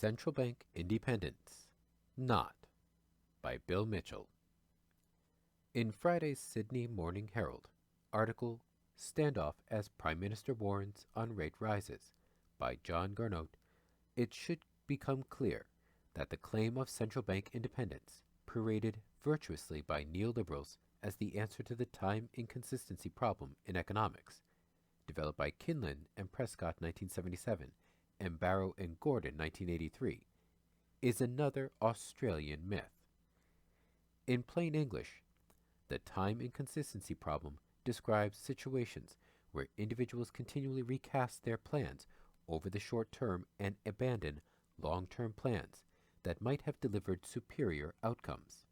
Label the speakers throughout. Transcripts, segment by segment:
Speaker 1: Central Bank Independence. Not, by Bill Mitchell. In Friday's Sydney Morning Herald, article Standoff as Prime Minister Warns on Rate Rises, by John Garnaut, it should become clear that the claim of central bank independence, paraded virtuously by neoliberals as the answer to the time inconsistency problem in economics, developed by Kinlan and Prescott 1977 and Barrow and Gordon 1983, is another Australian myth. In plain English, the time inconsistency problem describes situations where individuals continually recast their plans over the short term and abandon long-term plans that might have delivered superior outcomes.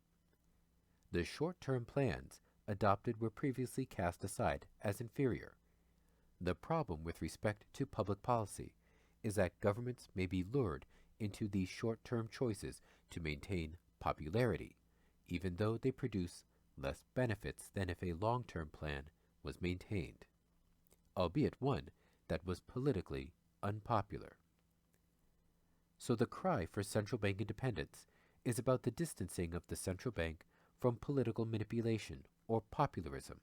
Speaker 1: The short-term plans adopted were previously cast aside as inferior. The problem with respect to public policy is that governments may be lured into these short-term choices to maintain popularity, even though they produce less benefits than if a long-term plan was maintained, albeit one that was politically unpopular. So the cry for central bank independence is about the distancing of the central bank from political manipulation or popularism.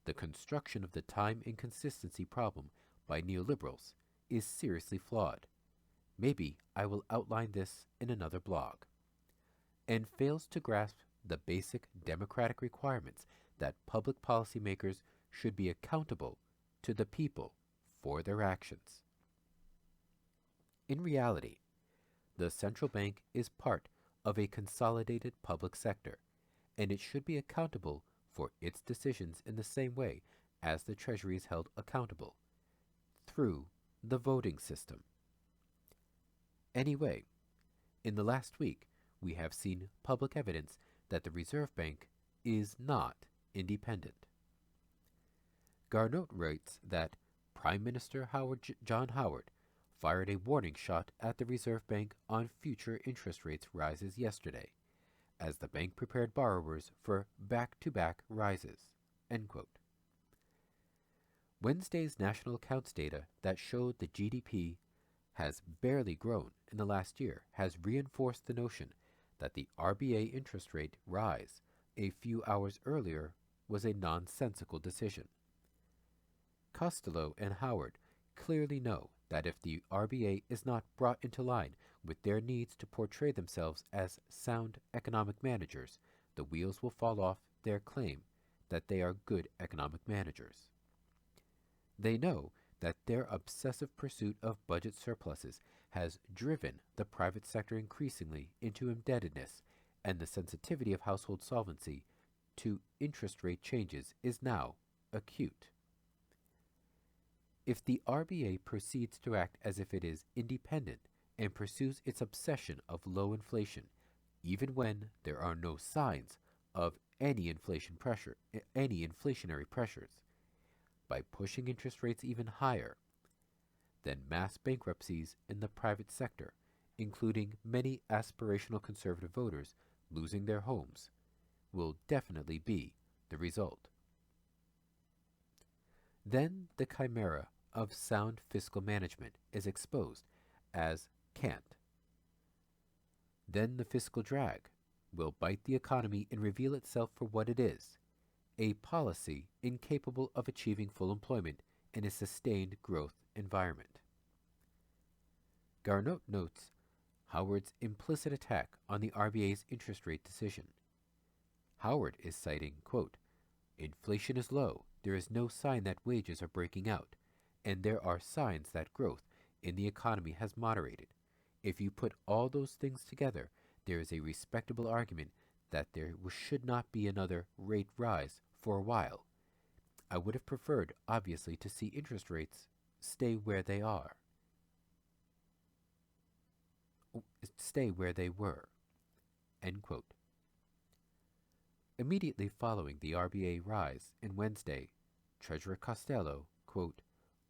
Speaker 1: The construction of the time inconsistency problem by neoliberals is seriously flawed. Maybe I will outline this in another blog. And fails to grasp the basic democratic requirements that public policymakers should be accountable to the people for their actions. In reality, the central bank is part of a consolidated public sector, and it should be accountable for its decisions in the same way as the Treasury is held accountable, through the voting system. Anyway, in the last week, we have seen public evidence that the Reserve Bank is not independent. Garnaut writes that Prime Minister John Howard fired a warning shot at the Reserve Bank on future interest rates rises yesterday, as the bank prepared borrowers for back-to-back rises. End quote. Wednesday's national accounts data that showed the GDP has barely grown in the last year has reinforced the notion that the RBA interest rate rise a few hours earlier was a nonsensical decision. Costello and Howard clearly know that if the RBA is not brought into line with their needs to portray themselves as sound economic managers, the wheels will fall off their claim that they are good economic managers. They know that their obsessive pursuit of budget surpluses has driven the private sector increasingly into indebtedness, and the sensitivity of household solvency to interest rate changes is now acute. If the RBA proceeds to act as if it is independent and pursues its obsession of low inflation, even when there are no signs of any inflationary pressures, by pushing interest rates even higher, then mass bankruptcies in the private sector, including many aspirational conservative voters losing their homes, will definitely be the result. Then the chimera of sound fiscal management is exposed as can't. Then the fiscal drag will bite the economy and reveal itself for what it is, a policy incapable of achieving full employment in a sustained growth environment. Garnaut notes Howard's implicit attack on the RBA's interest rate decision. Howard is citing, quote, inflation is low, there is no sign that wages are breaking out, and there are signs that growth in the economy has moderated. If you put all those things together, there is a respectable argument that there should not be another rate rise for a while. I would have preferred, obviously, to see interest rates stay where they were. End quote. Immediately following the RBA rise in Wednesday, Treasurer Costello, quote,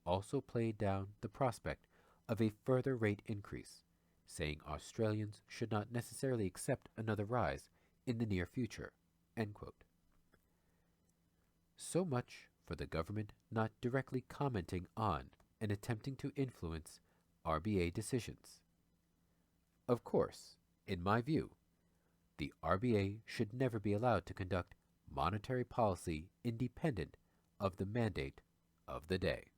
Speaker 1: also played down the prospect of a further rate increase, saying Australians should not necessarily accept another rise in the near future. End quote. So much for the government not directly commenting on and attempting to influence RBA decisions. Of course, in my view, the RBA should never be allowed to conduct monetary policy independent of the mandate of the day.